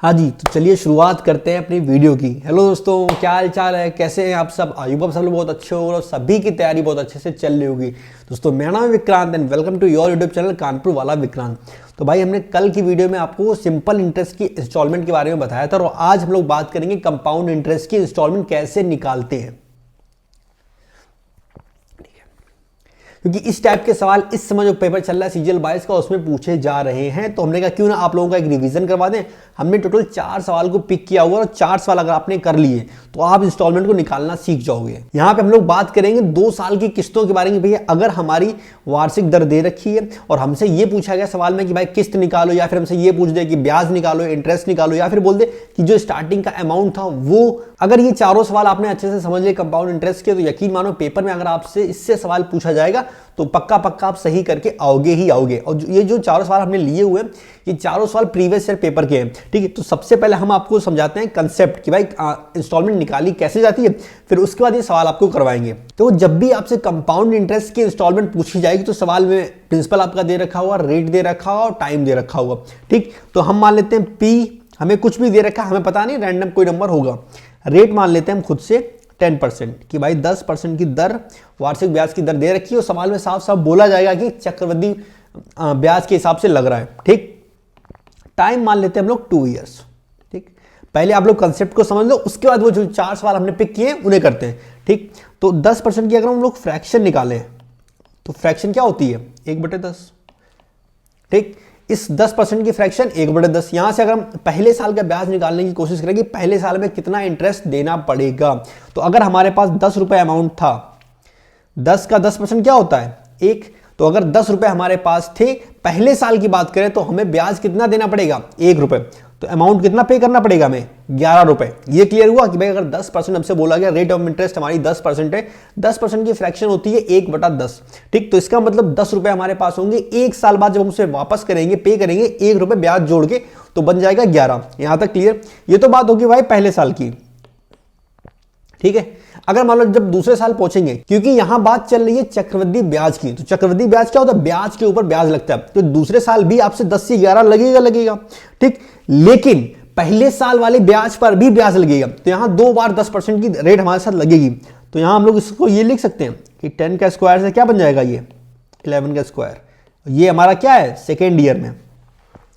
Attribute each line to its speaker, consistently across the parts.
Speaker 1: हाँ जी, तो चलिए शुरुआत करते हैं अपनी वीडियो की। हेलो दोस्तों, क्या हाल चाल है, कैसे हैं आप सब। आई होप सब लोग बहुत अच्छे हो और सभी की तैयारी बहुत अच्छे से चल रही होगी। दोस्तों मेरा नाम है Vikrant and welcome to your YouTube channel Kanpur वाला विक्रांत। तो भाई हमने कल की वीडियो में आपको सिंपल इंटरेस्ट की इंस्टॉलमेंट के बारे में बताया था और आज हम लोग बात करेंगे कंपाउंड इंटरेस्ट की इंस्टॉलमेंट कैसे निकालते हैं, क्योंकि इस टाइप के सवाल इस समय जो पेपर चल रहा है सीजीएल 22 का उसमें पूछे जा रहे हैं। तो हमने कहा क्यों ना आप लोगों का एक रिवीजन करवा दें। हमने टोटल 4 सवाल को पिक किया हुआ और 4 सवाल अगर आपने कर लिए तो आप इंस्टॉलमेंट को निकालना सीख जाओगे। यहाँ पे हम लोग बात करेंगे 2 साल की किस्तों के बारे में। भैया अगर हमारी वार्षिक दर दे रखी है और हमसे ये पूछा गया सवाल में कि भाई किस्त निकालो, या फिर हमसे ये पूछ दे कि ब्याज निकालो, इंटरेस्ट निकालो, या फिर बोल दे कि जो स्टार्टिंग का अमाउंट था वो, अगर ये चारों सवाल आपने अच्छे से समझ लिए कंपाउंड इंटरेस्ट के, तो यकीन मानो पेपर में अगर आपसे इससे सवाल पूछा जाएगा तो पक्का पक्का आप सही करके आओगे ही आओगे। और ये जो चारों सवाल हमने लिए हुए हैं ये चारों सवाल प्रीवियस ईयर पेपर के हैं, ठीक है। तो सबसे पहले हम आपको समझाते हैं कंसेप्ट कि भाई इंस्टॉलमेंट निकाली कैसे जाती है, फिर उसके बाद ये सवाल आपको करवाएंगे। तो जब भी आपसे कंपाउंड इंटरेस्ट की इंस्टॉलमेंट पूछी जाएगी तो सवाल में प्रिंसिपल आपका दे रखा हुआ, रेट दे रखा हुआ और टाइम दे रखा हुआ, ठीक। तो हम मान लेते हैं पी, हमें कुछ भी दे रखा है, हमें पता नहीं, रैंडम कोई नंबर होगा। रेट मान लेते हैं हम खुद से 10% कि भाई 10% की दर वार्षिक ब्याज की दर दे रखी है और सवाल में साफ साफ बोला जाएगा कि चक्रवृद्धि ब्याज के हिसाब से लग रहा है, ठीक। टाइम मान लेते हैं हम लोग 2 इयर्स, ठीक। पहले आप लोग कंसेप्ट को समझ लो, उसके बाद वो जो 4 सवाल हमने पिक किए उन्हें करते हैं, ठीक। तो 10% की अगर हम लोग फ्रैक्शन निकालें तो फ्रैक्शन क्या होती है, 1/10, ठीक। इस 10% की फ्रैक्शन 1/10, यहां से अगर हम पहले साल का ब्याज निकालने की कोशिश करेंगे पहले साल में कितना इंटरेस्ट देना पड़ेगा, तो अगर हमारे पास 10 रुपए अमाउंट था, 10 का 10% क्या होता है 1, तो अगर 10 रुपए हमारे पास थे पहले साल की बात करें तो हमें ब्याज कितना देना पड़ेगा 1 रुपए, तो अमाउंट कितना पे करना पड़ेगा हमें 11 रुपए। ये क्लियर हुआ कि भाई अगर 10% हमसे बोला गया रेट ऑफ इंटरेस्ट हमारी 10% है, 10% की फ्रैक्शन होती है 1/10, ठीक। तो इसका मतलब 10 रुपए हमारे पास होंगे, 1 साल बाद जब हम उसे वापस करेंगे पे करेंगे 1 रुपए ब्याज जोड़ के तो बन जाएगा 11। यहां तक क्लियर। ये तो बात होगी भाई पहले साल की, ठीक है। अगर मान लो जब दूसरे साल पहुंचेंगे, क्योंकि यहां बात चल रही है चक्रवृद्धि ब्याज की, तो चक्रवृद्धि ब्याज क्या होता है, ब्याज के ऊपर ब्याज लगता है, तो दूसरे साल भी आपसे 10 से 11 लगेगा, ठीक। लेकिन पहले साल वाले ब्याज पर भी ब्याज लगेगा, तो यहां 2 बार 10% की रेट हमारे साथ लगेगी। तो यहां हम लोग इसको ये लिख सकते हैं कि 10 का स्क्वायर से क्या बन जाएगा, ये 11 का स्क्वायर। ये हमारा क्या है सेकेंड ईयर में।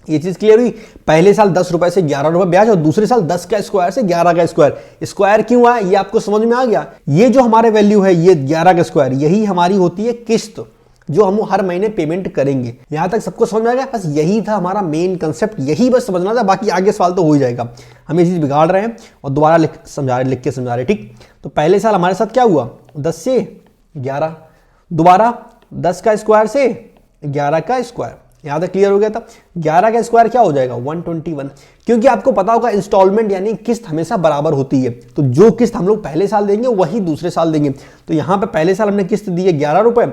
Speaker 1: ये चीज क्लियर हुई। पहले साल 10 रुपए से 11 रुपए ब्याज और दूसरे साल 10 का स्क्वायर से 11 का स्क्वायर। स्क्वायर क्यों आया ये आपको समझ में आ गया। ये जो हमारे वैल्यू है ये 11 का स्क्वायर, यही हमारी होती है किस्त जो हम हर महीने पेमेंट करेंगे। यहां तक सबको समझ में आ गया। बस यही था हमारा मेन कंसेप्ट, यही बस समझना था, बाकी आगे सवाल तो हो ही जाएगा। हम ये चीज बिगाड़ रहे हैं और दोबारा लिख के समझा रहे, ठीक। तो पहले साल हमारे साथ क्या हुआ 10 से 11, दोबारा 10 का स्क्वायर से 11 का स्क्वायर। यहां तक क्लियर हो गया था। 11 का स्क्वायर क्या हो जाएगा 121, क्योंकि आपको पता होगा इंस्टॉलमेंट यानी किस्त हमेशा बराबर होती है, तो जो किस्त हम लोग पहले साल देंगे वही दूसरे साल देंगे। तो यहां पे पहले साल हमने किस्त दी है 11 रुपए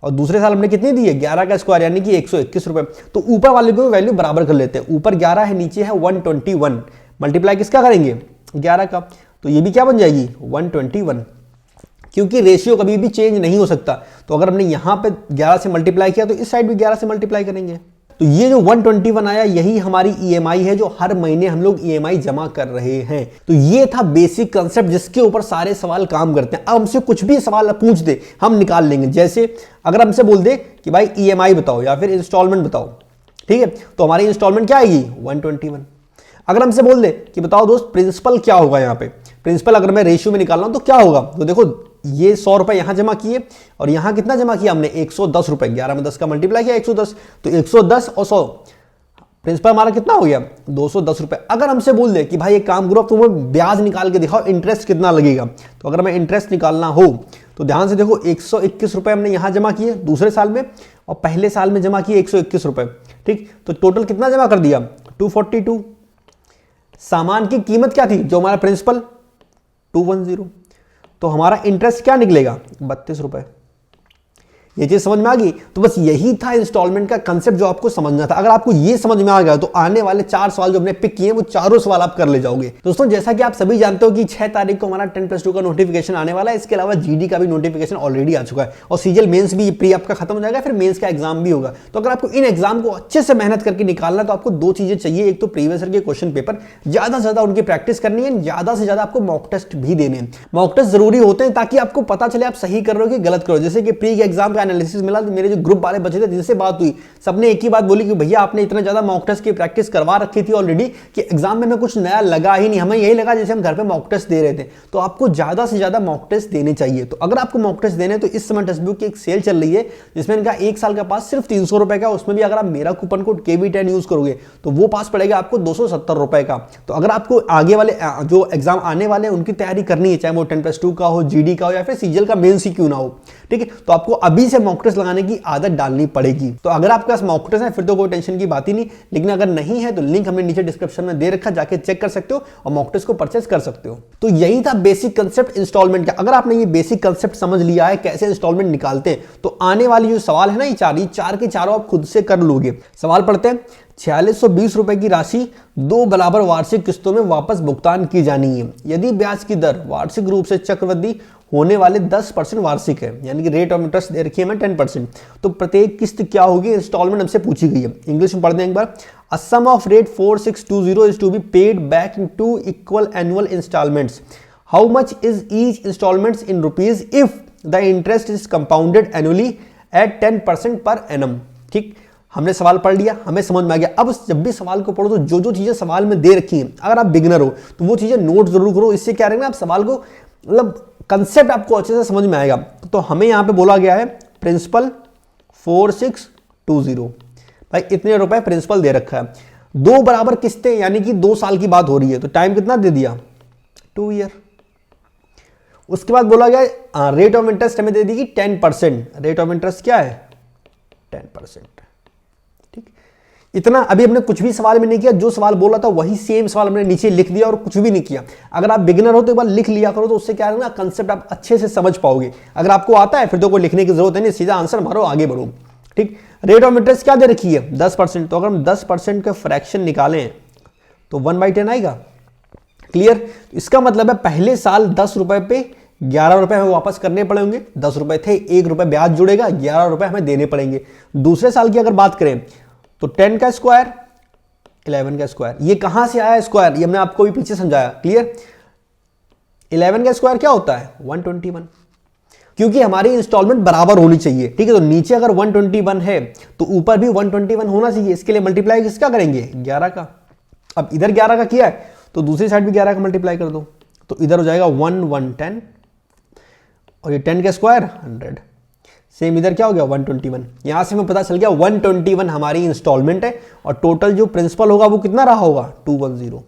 Speaker 1: और दूसरे साल हमने कितनी दी है 11 का स्क्वायर यानी कि 121 रुपए। तो ऊपर वाले को वैल्यू बराबर कर लेते हैं, ऊपर 11 है नीचे है 121, मल्टीप्लाई किसका करेंगे 11 का, तो ये भी क्या बन जाएगी 121, क्योंकि रेशियो कभी भी चेंज नहीं हो सकता। तो अगर हमने यहां पे 11 से मल्टीप्लाई किया तो इस साइड भी 11 से मल्टीप्लाई करेंगे। तो ये जो 121 आया यही हमारी ईएमआई है जो हर महीने हम लोग ईएमआई जमा कर रहे हैं। तो ये था बेसिक कंसेप्ट जिसके ऊपर सारे सवाल काम करते हैं। अब हमसे कुछ भी सवाल पूछ दे हम निकाल लेंगे। जैसे अगर हमसे बोल दे कि भाई ईएमआई बताओ या फिर इंस्टॉलमेंट बताओ, ठीक है, तो हमारी इंस्टॉलमेंट क्या आएगी 121। अगर हमसे बोल दे कि बताओ दोस्त प्रिंसिपल क्या होगा, यहाँ पे प्रिंसिपल अगर मैं रेशियो में निकाल रहा हूं तो क्या होगा, तो देखो ये 100 रुपए यहां जमा किए और यहां कितना जमा किया हमने 110 रुपए, 11 में 10 का मल्टीप्लाई किया 110, तो 110 और 100 प्रिंसिपल हमारा कितना हो गया 210 रुपए। अगर हमसे बोल दे कि भाई एक काम करो अब तुम्हें ब्याज निकाल के दिखाओ इंटरेस्ट कितना लगेगा, तो अगर मैं इंटरेस्ट निकालना हो तो ध्यान से देखो 121 रुपए हमने यहां जमा किए दूसरे साल में और पहले साल में जमा किए 121 रुपए, ठीक। तो टोटल कितना जमा कर दिया 242। सामान की कीमत क्या थी जो हमारा प्रिंसिपल 210, तो हमारा इंटरेस्ट क्या निकलेगा 32 रुपए। ये चीज समझ में आ गई। तो बस यही था इंस्टॉलमेंट का कंसेप्ट जो आपको समझना था। अगर आपको ये समझ में आ गया तो आने वाले 4 सवाल जो हमने पिक किए हैं वो चारों सवाल आप कर ले जाओगे। दोस्तों जैसा कि आप सभी जानते हो कि 6 तारीख को हमारा 10+2 का नोटिफिकेशन आने वाला है। इसके अलावा जीडी का भी नोटिफिकेशन ऑलरेडी आ चुका है और सीजीएल मेंस भी प्री आपका खत्म हो जाएगा, फिर मेंस का एग्जाम भी होगा। तो अगर आपको इन एग्जाम को अच्छे से मेहनत करके निकालना तो आपको 2 चीजें चाहिए। एक तो प्रीवियस ईयर के क्वेश्चन पेपर ज्यादा से ज्यादा उनकी प्रैक्टिस करनी है, ज्यादा से ज्यादा आपको मॉक टेस्ट भी देने हैं। मॉक टेस्ट जरूरी होते हैं ताकि आपको पता चले आप सही कर रहे हो कि गलत करो। जैसे कि प्री के एग्जाम का एनालिसिस मिला, मेरे जो ग्रुप वाले बच्चे थे जिनसे बात हुई, सबने एक ही बात बोली कि भैया आपने इतना ज्यादा मॉक टेस्ट की प्रैक्टिस करवा रखी थी ऑलरेडी कि एग्जाम में हमें कुछ नया लगा ही नहीं। हमें यही लगा जैसे हम घर पे मॉक टेस्ट दे रहे थे। तो आपको ज्यादा से ज्यादा मॉक टेस्ट देने चाहिए। तो अगर आपको मॉक टेस्ट देने तो इस समय टेक्स्ट बुक की एक सेल चल रही है जिसमें इनका 1 साल का पास सिर्फ 300 रुपए का। उसमें भी अगर आप मेरा कूपन कोड KB10 यूज करोगे तो वो पास पड़ेगा आपको 270 रुपए का। तो अगर आपको आगे वाले जो एग्जाम आने वाले हैं उनकी तैयारी करनी है, चाहे वो 10+2 का हो, जीडी का हो या फिर सीजीएल का मेंस ही क्यों ना हो, ठीक है, तो आपको अभी से मॉक टेस्ट लगाने की आदत डालनी पड़ेगी। तो अगर आपके पास मॉक टेस्ट है फिर तो कोई टेंशन की बात ही नहीं, लेकिन अगर नहीं है तो लिंक हमने नीचे डिस्क्रिप्शन में दे रखा, जाके चेक कर सकते हो और मॉक टेस्ट को परचेस कर सकते हो। तो यही था बेसिक कंसेप्ट इंस्टॉलमेंट का। अगर आपने ये बेसिक कंसेप्ट समझ लिया है कैसे इंस्टॉलमेंट निकालते हैं तो आने वाली जो सवाल है ना, ये चार के चारों आप खुद से कर लोगे। सवाल पढ़ते हैं। 4620 रुपए की राशि 2 बराबर वार्षिक किस्तों में वापस भुगतान की जानी है। यदि ब्याज की दर वार्षिक रूप से चक्रवृद्धि होने वाले 10% वार्षिक है, यानी कि रेट ऑफ इंटरेस्ट दे रखी है हमें 10%, तो प्रत्येक किस्त क्या होगी, इंस्टॉलमेंट हमसे पूछी गई है। इंग्लिश में पढ़ दें एक बार। A sum of rate 4620 is to be paid back in 2 equal annual instalments. How much is each instalments in rupees if the interest is compounded annually at 10% per annum. ठीक, हमने सवाल पढ़ लिया, हमें समझ में आ गया। अब जब भी सवाल को पढ़ो तो जो जो चीजें सवाल में दे रखी हैं, अगर आप बिगिनर हो तो वो चीजें नोट जरूर करो। इससे क्या रहेगा, आप सवाल को मतलब कंसेप्ट आपको अच्छे से समझ में आएगा। तो हमें यहां पे बोला गया है प्रिंसिपल 4620, भाई इतने रुपए प्रिंसिपल दे रखा है। 2 बराबर किस्तें यानी कि 2 साल की बात हो रही है, तो टाइम कितना दे दिया, 2 ईयर। उसके बाद बोला गया रेट ऑफ इंटरेस्ट हमें दे दी कि 10%। रेट ऑफ इंटरेस्ट क्या है, 10%। ठीक, इतना अभी हमने कुछ भी सवाल में नहीं किया, जो सवाल बोला था वही सेम सवाल हमने नीचे लिख दिया और कुछ भी नहीं किया। अगर आप बिगिनर हो तो एक बार लिख लिया करो, तो उससे क्या है ना, कंसेप्ट आप अच्छे से समझ पाओगे। अगर आपको आता है फिर तो कोई लिखने की जरूरत है नहीं, सीधा आंसर मारो, आगे बढ़ो। ठीक, रेट ऑफ इंटरेस्ट क्या दे रखी है, 10%। तो अगर हम 10% का फ्रैक्शन निकालें तो 1/10 आएगा। क्लियर, इसका मतलब है पहले साल 10 रुपए पे 11 रुपए हमें वापस करने पड़ेंगे। 10 रुपए थे, 1 रुपए ब्याज जुड़ेगा, 11 रुपए हमें देने पड़ेंगे। दूसरे साल की अगर बात करें तो 10 का स्क्वायर 11 का स्क्वायर। ये कहां से आया स्क्वायर, ये हमने आपको भी पीछे समझाया। क्लियर, 11 का स्क्वायर क्या होता है, 121, क्योंकि हमारी इंस्टॉलमेंट बराबर होनी चाहिए। ठीक है, तो नीचे अगर 121 है तो ऊपर भी 121 होना चाहिए। इसके लिए मल्टीप्लाई किसका करेंगे, 11 का। अब इधर 11 का किया है तो दूसरी साइड भी 11 का मल्टीप्लाई कर दो, तो इधर हो जाएगा 110 और ये 10 का स्क्वायर 100। सेम इधर क्या हो गया, 121। यहां से हमें पता चल गया 121 हमारी इंस्टॉलमेंट है और टोटल जो प्रिंसिपल होगा वो कितना रहा होगा, 210,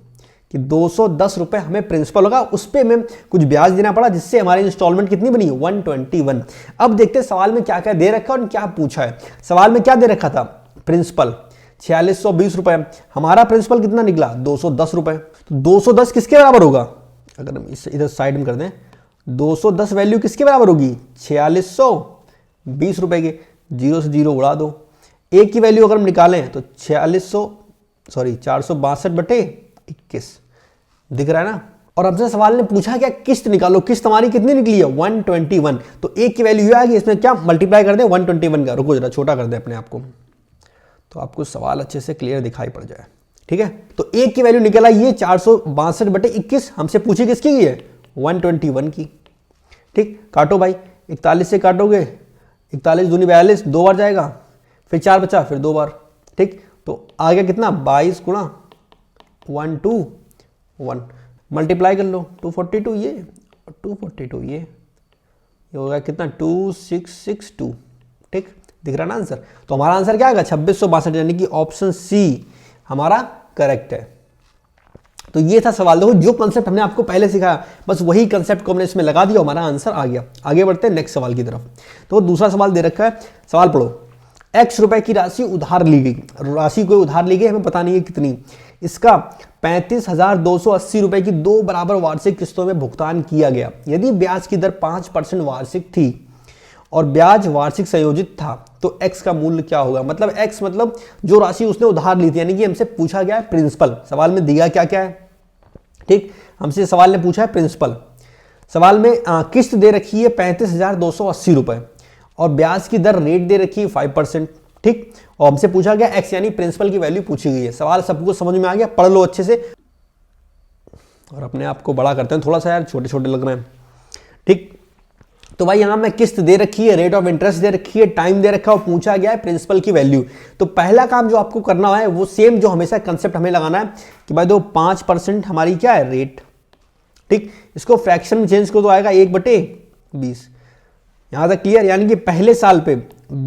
Speaker 1: कि 210 रुपए हमें प्रिंसिपल होगा। उस पे हमें कुछ ब्याज देना पड़ा जिससे हमारी इंस्टॉलमेंट कितनी बनी, 121। अब देखते हैं सवाल में क्या क्या दे रखा है और क्या पूछा है। सवाल में क्या दे रखा था, प्रिंसिपल 4620 रुपए, हमारा प्रिंसिपल कितना निकला, 210 रुपए। तो 210 किसके बराबर होगा, अगर हम इसे इधर साइड में कर दें, 210 वैल्यू किसके बराबर होगी, 4620 रुपए के। 0 से 0 उड़ा दो। एक की वैल्यू अगर हम निकालें तो 462 दिख रहा है ना। और हमसे सवाल ने पूछा क्या, किस्त निकालो। किस्त हमारी कितनी निकली है, 121। तो एक की वैल्यू आ गई, इसमें क्या मल्टीप्लाई कर दे 121 का। रुको जरा छोटा कर दे अपने आप को, तो आपको सवाल अच्छे से क्लियर दिखाई पड़ जाए। ठीक है, तो एक की वैल्यू निकला ये 462/21। हमसे पूछी किसकी की है, 121 की। ठीक, काटो भाई, 41 से काटोगे, 41 दूनी 42, 2 बार जाएगा, फिर 4 बचा, फिर 2 बार। ठीक, तो आ गया कितना, 22 गुणा 121, मल्टीप्लाई कर लो, 242 ये, 242 ये होगा कितना, 2662। ठीक, दिख रहा ना आंसर। तो हमारा आंसर क्या आएगा, 2662, यानी कि ऑप्शन सी हमारा करेक्ट है। तो ये था सवाल। देखो जो कंसेप्ट हमने आपको पहले सिखाया बस वही कंसेप्ट को हमने इसमें लगा दिया, हमारा आंसर आ गया। आगे बढ़ते हैं नेक्स्ट सवाल की तरफ। तो दूसरा सवाल दे रखा है, सवाल पढ़ो। x रुपए की राशि उधार ली गई, राशि कोई उधार ली गई, हमें पता नहीं है कितनी। इसका 35,280 रुपए की 2 बराबर वार्षिक किस्तों में भुगतान किया गया। यदि ब्याज की दर 5% वार्षिक थी और ब्याज वार्षिक संयोजित था तो x का मूल्य क्या होगा। मतलब x मतलब जो राशि उसने उधार ली थी, यानी कि हमसे पूछा गया है प्रिंसिपल। सवाल में दिया क्या क्या है, ठीक, हमसे सवाल ने पूछा है प्रिंसिपल। सवाल में किस्त दे रखी है 35,280 रुपए और ब्याज की दर रेट दे रखी है 5%, ठीक, और हमसे पूछा गया x यानी प्रिंसिपल की वैल्यू पूछी गई है। सवाल सबको समझ में आ गया, पढ़ लो अच्छे से और अपने आप को बड़ा करते हैं थोड़ा सा यार, छोटे छोटे लग रहे हैं, ठीक। तो भाई यहां में किस्त दे रखी है, रेट ऑफ इंटरेस्ट दे रखी है, टाइम दे रखा है और पूछा गया है प्रिंसिपल की वैल्यू। तो पहला काम जो आपको करना है वो सेम जो हमेशा कंसेप्ट हमें लगाना है कि भाई दो 5% हमारी क्या है रेट, ठीक, इसको फ्रैक्शन में चेंज करो तो आएगा 1/20। यहां तक क्लियर। यानी कि पहले साल पे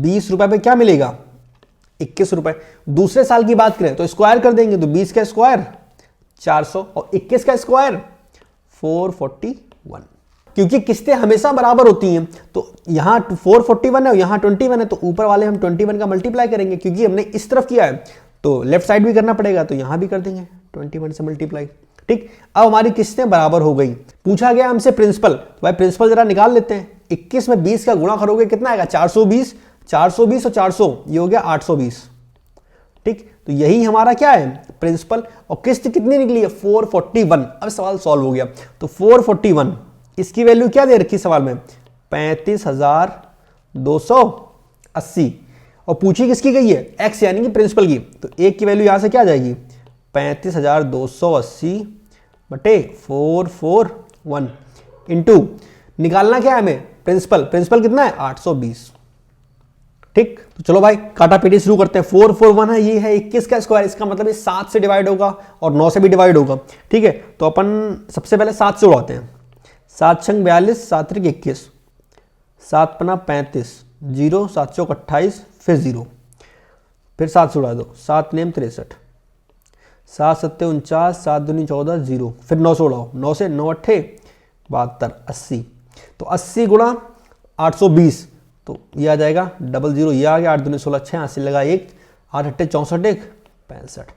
Speaker 1: 20 रुपए पे क्या मिलेगा 21 रुपए। दूसरे साल की बात करें तो स्क्वायर कर देंगे तो 20 का स्क्वायर 400 और 21 का स्क्वायर 441। क्योंकि किस्तें हमेशा बराबर होती हैं तो यहां 441 है और यहां 21 है तो ऊपर वाले हम 21 का मल्टीप्लाई करेंगे, क्योंकि हमने इस तरफ किया है तो लेफ्ट साइड भी करना पड़ेगा तो यहां भी कर देंगे 21 से मल्टीप्लाई, ठीक। अब हमारी किस्तें बराबर हो गई। पूछा गया हमसे प्रिंसिपल, तो भाई प्रिंसिपल जरा निकाल लेते हैं। 21 में 20 का गुणा करोगे कितना आएगा 420, 420 और 400 ये हो गया 820, ठीक। तो यही हमारा क्या है प्रिंसिपल। और किस्त कितनी निकली है 441। अब सवाल सॉल्व हो गया तो 441 इसकी वैल्यू क्या दे रखी सवाल में 35,280 और पूछी किसकी गई है x यानी कि प्रिंसिपल की। तो एक की वैल्यू यहां से क्या आ जाएगी 35,280 बटे 441 इंटू निकालना क्या है हमें प्रिंसिपल। प्रिंसिपल कितना है 820, ठीक। तो चलो भाई काटा पीटी शुरू करते हैं। 441 है, ये है 21 का स्क्वायर, इसका मतलब ये 7 से डिवाइड होगा और 9 से भी डिवाइड होगा, ठीक है। तो अपन सबसे पहले 7 से उड़ाते हैं। 7 छंग 42, 7 त्रिक 21, 7 पना 35, 0 7 चौक 28, फिर 0, फिर 7 से उड़ा दो, 7 नेम 63, 7 सत्ते 49, 7 दूनी 14, 0, फिर 9 से उड़ाओ, 9 से 9 अट्ठे 72, 80। तो 80 गुणा 820 तो ये आ जाएगा 00, ये आ गया 8 दूनी 16, 6 80 लगा 1, 8 अट्ठे 64, 1 65,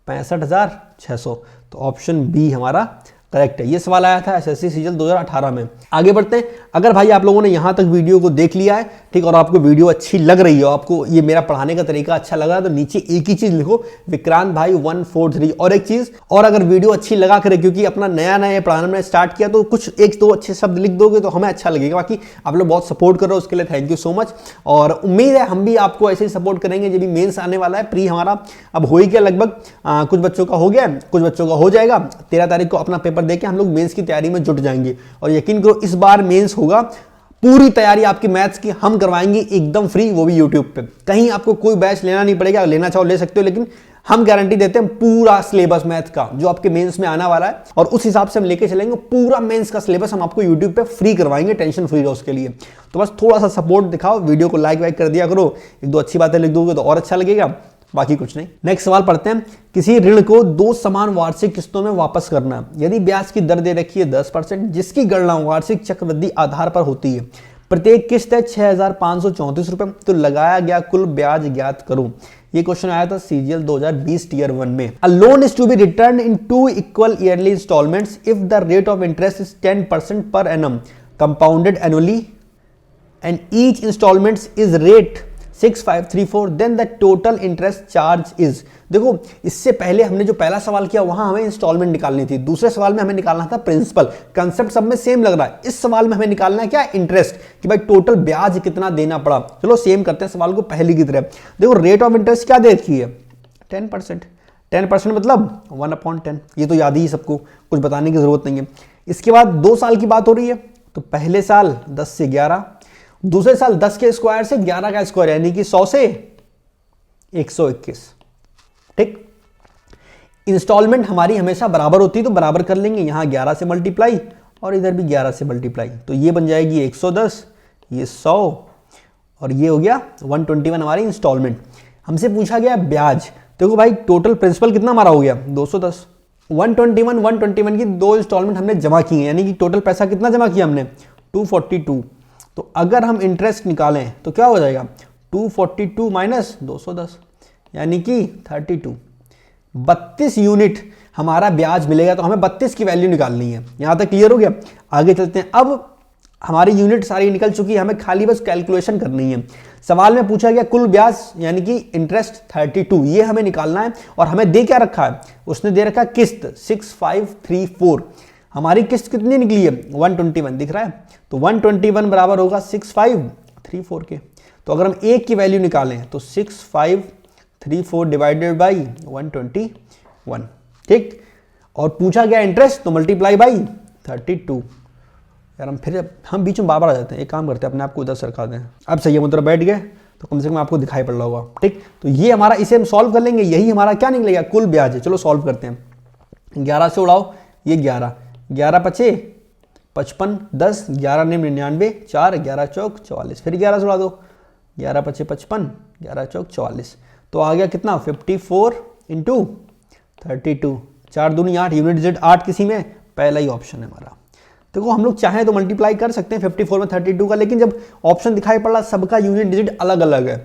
Speaker 1: 65,600। तो ऑप्शन बी हमारा करेक्ट है। ये सवाल आया था एसएससी सीजीएल 2018 में। आगे बढ़ते हैं। अगर भाई आप लोगों ने यहां तक वीडियो को देख लिया है, ठीक, और आपको वीडियो अच्छी लग रही है, आपको ये मेरा पढ़ाने का तरीका अच्छा लग रहा है, तो नीचे एक ही चीज लिखो विक्रांत भाई 143। और एक चीज और, अगर वीडियो अच्छी लगा करे, क्योंकि अपना नया नया पढ़ाना मैंने स्टार्ट किया, तो कुछ एक दो अच्छे शब्द लिख दोगे तो हमें अच्छा लगेगा। बाकी आप लोग बहुत सपोर्ट कर रहे हो, उसके लिए थैंक यू सो मच। और उम्मीद है हम भी आपको ऐसे ही सपोर्ट करेंगे। जब भी मेंस आने वाला है, प्री हमारा अब हो ही गया लगभग, कुछ बच्चों का हो गया, कुछ बच्चों का हो जाएगा। 13 तारीख को अपना पेपर देके हम लोग मेंस की तैयारी में जुट जाएंगे। और यकीन करो इस बार मेंस होगा, पूरी तैयारी आपकी मैथ्स की हम करवाएंगे एकदम फ्री, वो भी यूट्यूब पे। कहीं आपको कोई बैच लेना नहीं पड़ेगा, लेना चाहो ले सकते हो, लेकिन हम गारंटी देते हैं पूरा सिलेबस मैथ का जो आपके मेंस में आने वाला है, और उस हिसाब से हम लेके चलेंगे। पूरा मेंस का सिलेबस हम आपको यूट्यूब पे फ्री करवाएंगे, टेंशन फ्री रहो उसके लिए। तो बस थोड़ा सा सपोर्ट दिखाओ, वीडियो को लाइक वाइक कर दिया करो, एक दो अच्छी बातें लिख दोगे तो और अच्छा लगेगा, बाकी कुछ नहीं। नेक्स्ट सवाल पढ़ते हैं। किसी ऋण को 2 समान वार्षिक किस्तों में वापस करना, यदि ब्याज की दर दे रखी है 10%, जिसकी गणना वार्षिक चक्रवृद्धि आधार पर होती है, प्रत्येक किस्त है 6,534 रुपए, तो लगाया गया कुल ब्याज ज्ञात करो। ये क्वेश्चन आया था सीजीएल 2020 टीयर 1 में। A loan is to be return in 2 equal yearly instalments if the rate of interest is 10% per annum compounded annually and each instalment is rate 6534, then the total interest charge is. देखो इससे पहले हमने जो पहला सवाल किया वहां हमें इंस्टॉलमेंट निकालनी थी, दूसरे सवाल में हमें निकालना था प्रिंसिपल। कंसेप्ट सब में सेम लग रहा है। इस सवाल में हमें निकालना है क्या इंटरेस्ट, कि भाई टोटल ब्याज कितना देना पड़ा। चलो सेम करते हैं सवाल को पहले की तरह। देखो रेट ऑफ इंटरेस्ट क्या दे रखी है 10%। 10% मतलब 1/10, ये तो याद ही सबको, कुछ बताने की जरूरत नहीं है। इसके बाद 2 साल की बात हो रही है, तो पहले साल 10 से 11, दूसरे साल 10 के स्क्वायर से 11 का स्क्वायर, यानी कि 100 से 121, ठीक। इंस्टॉलमेंट हमारी हमेशा बराबर होती है तो बराबर कर लेंगे, यहां 11 से मल्टीप्लाई और इधर भी 11 से मल्टीप्लाई, तो ये बन जाएगी 110, ये 100 और ये हो गया 121 हमारी इंस्टॉलमेंट। हमसे पूछा गया ब्याज। देखो भाई टोटल प्रिंसिपल कितना हमारा हो गया 210, 121 की 2 इंस्टॉलमेंट हमने जमा की है, यानी कि टोटल पैसा कितना जमा किया हमने 242। तो अगर हम इंटरेस्ट निकालें तो क्या हो जाएगा 242 माइनस 210, यानी कि 32, 32 यूनिट हमारा ब्याज मिलेगा। तो हमें 32 की वैल्यू निकालनी है। यहां तक क्लियर हो गया। आगे चलते हैं। अब हमारी यूनिट सारी निकल चुकी है, हमें खाली बस कैलकुलेशन करनी है। सवाल में पूछा गया कुल ब्याज यानी कि इंटरेस्ट 32, ये हमें निकालना है। और हमें दे क्या रखा है, उसने दे रखा है किस्त 6534। हमारी किस्त कितनी निकली है 121 दिख रहा है, तो 121 बराबर होगा 6534 के। तो अगर हम एक की वैल्यू निकालें तो 6534 डिवाइडेड बाई 121, ठीक। और पूछा गया इंटरेस्ट तो मल्टीप्लाई बाई 32। यार हम बीच में बार आ जाते हैं, एक काम करते हैं अपने आप को उधर सरका दें। अब सही है, मुद्रा बैठ गए तो कम से कम आपको दिखाई पड़ रहा होगा, ठीक। तो ये हमारा, इसे हम सॉल्व कर लेंगे, यही हमारा क्या निकलेगा कुल ब्याज है। चलो सॉल्व करते हैं। 11 से उड़ाओ, ये 11, 11 पचे 55, 10, 11 ने 99, 4, 11 चौक 44, फिर 11 से उड़ा दो, 11 पचे 55, 11 चौक 44, तो आ गया कितना 54 इंटू 32, 4 दूनी 8, यूनिट डिजिट 8 किसी में, पहला ही ऑप्शन है हमारा। देखो हम लोग चाहें तो मल्टीप्लाई कर सकते हैं 54 में 32 का, लेकिन जब ऑप्शन दिखाई पड़ रहा सबका यूनिट डिजिट अलग अलग है,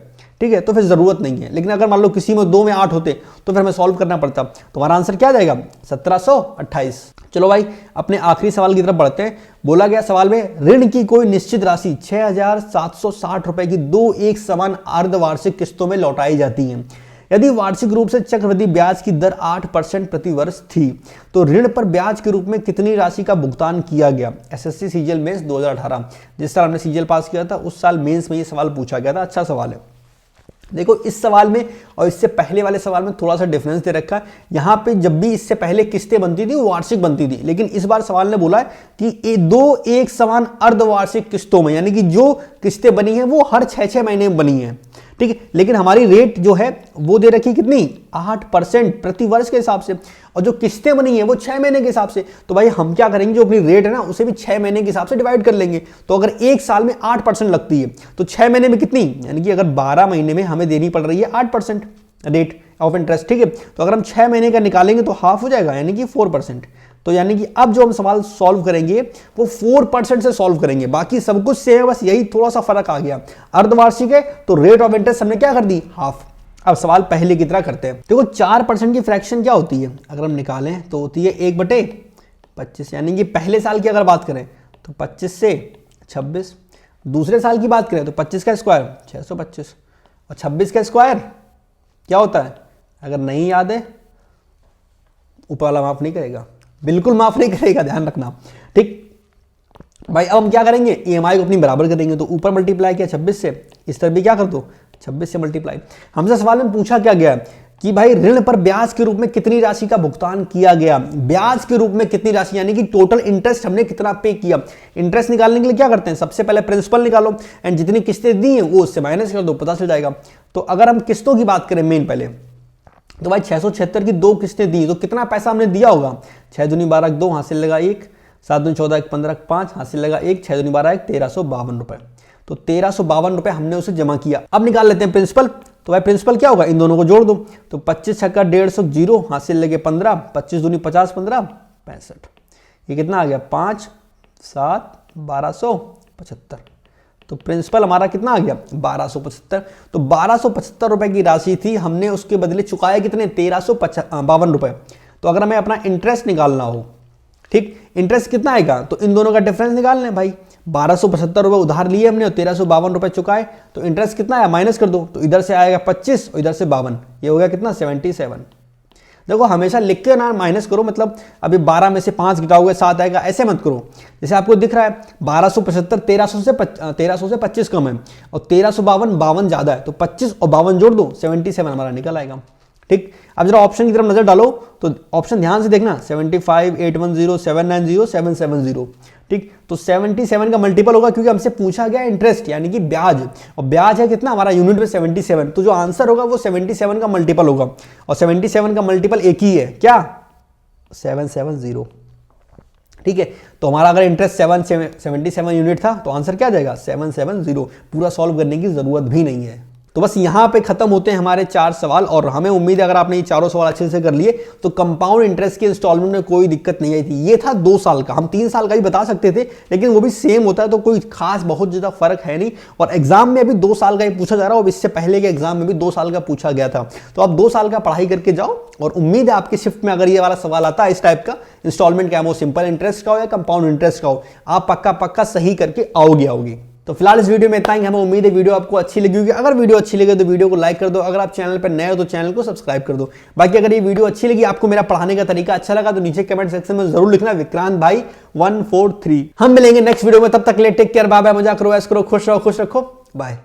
Speaker 1: ठीक है, तो फिर जरूरत नहीं है। लेकिन अगर मान लो किसी में 2 में 8 होते तो फिर हमें सॉल्व करना पड़ता। तो हमारा आंसर क्या जाएगा 1728। चलो भाई अपने आखिरी सवाल की तरफ बढ़ते हैं। बोला गया सवाल में ऋण की कोई निश्चित राशि 6760 रुपए की 2 एक समान अर्धवार्षिक किस्तों में लौटाई जाती है। यदि वार्षिक रूप से चक्रवृद्धि ब्याज की दर 8% प्रति वर्ष थी तो ऋण पर ब्याज के रूप में कितनी राशि का भुगतान किया गया। एसएससी सीजीएल मेंस 2018, जिस साल हमने सीजीएल पास किया था उस साल मेंस में ये सवाल पूछा गया था। अच्छा सवाल है। देखो इस सवाल में और इससे पहले वाले सवाल में थोड़ा सा डिफरेंस दे रखा है। यहाँ पे जब भी इससे पहले किस्तें बनती थी वो वार्षिक बनती थी, लेकिन इस बार सवाल ने बोला है कि 2 एक समान अर्धवार्षिक किस्तों में, यानी कि जो किस्तें बनी हैं वो हर 6-6 महीने में बनी हैं, ठीक है। लेकिन हमारी रेट जो है वो दे रखी कितनी 8% प्रति वर्ष के हिसाब से, और जो किस्तें बनी है वो 6 महीने के हिसाब से। तो भाई हम क्या करेंगे, जो अपनी रेट है ना उसे भी 6 महीने के हिसाब से डिवाइड कर लेंगे। तो अगर एक साल में 8% लगती है तो 6 महीने में कितनी, यानी कि अगर 12 महीने में हमें देनी पड़ रही है 8% रेट ऑफ इंटरेस्ट, ठीक है। तो अगर हम 6 महीने का निकालेंगे तो हाफ हो जाएगा, यानी कि 4%। तो यानी कि अब जो हम सवाल सॉल्व करेंगे वो 4% से सॉल्व करेंगे, बाकी सब कुछ सेम है, बस यही थोड़ा सा फर्क आ गया। अर्धवार्षिक है तो रेट ऑफ इंटरेस्ट हमने क्या कर दी हाफ। अब सवाल पहले की तरह करते हैं। देखो 4% की फ्रैक्शन क्या होती है, अगर हम निकालें तो होती है 1/25, यानी कि पहले साल की अगर बात करें तो 25 से 26, दूसरे साल की बात करें तो 25 का स्क्वायर 625, और 26 का स्क्वायर क्या होता है, अगर नहीं याद है ऊपर वाला माफ नहीं करेगा, बिल्कुल माफ नहीं करेगा, ध्यान रखना, ठीक भाई। अब हम क्या करेंगे, ईएमआई को अपनी बराबर कर देंगे, तो ऊपर मल्टीप्लाई किया 26 से, इस तरफ भी क्या कर दो 26 से मल्टीप्लाई। हमसे सवाल में पूछा क्या गया कि भाई ऋण पर ब्याज के रूप में कितनी राशि का भुगतान किया गया, ब्याज के रूप में कितनी राशि, यानी कि टोटल इंटरेस्ट हमने कितना पे किया। इंटरेस्ट निकालने के लिए क्या करते हैं, सबसे पहले प्रिंसिपल निकालो एंड जितनी किस्तें दी हैं वो उससे माइनस कर दो, पता चल जाएगा। तो अगर हम किस्तों की बात करें मेन पहले, तो भाई 676 की 2 किस्तें दी तो कितना पैसा हमने दिया होगा, 6 दूनी 12 2 हासिल लगा 1, 7 दूनी 14 15 5 हासिल लगा 1, 6 दूनी 12 1352 रुपए। तो 1352 रुपए हमने उसे जमा किया। अब निकाल लेते हैं प्रिंसिपल। तो भाई प्रिंसिपल क्या होगा, इन दोनों को जोड़ दो, तो 25 छक्का 150 0 हासिल लगे 15, 25 दूनी 50 15 65, ये कितना आ गया 5 7 1275। तो प्रिंसिपल हमारा कितना आ गया 1275। तो 1275 रुपए की राशि थी, हमने उसके बदले चुकाया कितने 1352 रुपए। तो अगर हमें अपना इंटरेस्ट निकालना हो, ठीक, इंटरेस्ट कितना आएगा, तो इन दोनों का डिफरेंस निकालना है भाई। 1275 रुपए उधार लिए हमने और 1352 रुपए चुकाए, तो इंटरेस्ट कितना आया माइनस कर दो, तो इधर से आएगा 25 और इधर से 52, ये हो गया कितना 77। देखो हमेशा लिख के ना माइनस करो, मतलब अभी 12 में से 5 घटाओगे 7 आएगा, ऐसे मत करो। जैसे आपको दिख रहा है 1275 1300 से 25 कम है और 1352 ज्यादा है, तो 25 और 52 जोड़ दो 77 हमारा निकल आएगा, ठीक। अब जरा ऑप्शन की तरफ नजर डालो, तो ऑप्शन ध्यान से देखना 75 810 790 770, ठीक। तो 77 का मल्टीपल होगा क्योंकि हमसे पूछा गया इंटरेस्ट यानी कि ब्याज, और ब्याज है कितना हमारा यूनिट में 77, तो जो आंसर होगा वो 77 का मल्टीपल होगा, और 77 का मल्टीपल एक ही है क्या 770, ठीक है। तो हमारा अगर इंटरेस्ट 77 यूनिट था तो आंसर क्या जाएगा 770, पूरा सॉल्व करने की जरूरत भी नहीं है। तो बस यहाँ पे खत्म होते हैं हमारे 4 सवाल और हमें उम्मीद है अगर आपने ये चारों सवाल अच्छे से कर लिए तो कंपाउंड इंटरेस्ट की इंस्टॉलमेंट में कोई दिक्कत नहीं आई थी। ये था 2 साल का, हम 3 साल का ही बता सकते थे लेकिन वो भी सेम होता है तो कोई खास बहुत ज़्यादा फर्क है नहीं। और एग्जाम में अभी 2 साल का ही पूछा जा रहा है और इससे पहले के एग्जाम में भी 2 साल का पूछा गया था। तो आप 2 साल का पढ़ाई करके जाओ और उम्मीद है आपकी शिफ्ट में अगर ये वाला सवाल आता है इस टाइप का इंस्टॉलमेंट क्या वो सिंपल इंटरेस्ट का हो या कंपाउंड इंटरेस्ट का हो, आप पक्का सही करके आओगे। तो फिलहाल इस वीडियो में इतना ही। हमें उम्मीद है वीडियो आपको अच्छी लगी होगी। अगर वीडियो अच्छी लगे तो वीडियो को लाइक कर दो, अगर आप चैनल पर नए हो तो चैनल को सब्सक्राइब कर दो। बाकी अगर ये वीडियो अच्छी लगी, आपको मेरा पढ़ाने का तरीका अच्छा लगा तो नीचे कमेंट सेक्शन में जरूर लिखना विक्रांत भाई 143। हम मिलेंगे नेक्स्ट वीडियो में, तब तक ले टेक केयर, बाय बाय, मजाक करो, ऐश करो, खुश रहो, खुश रखो, बाय।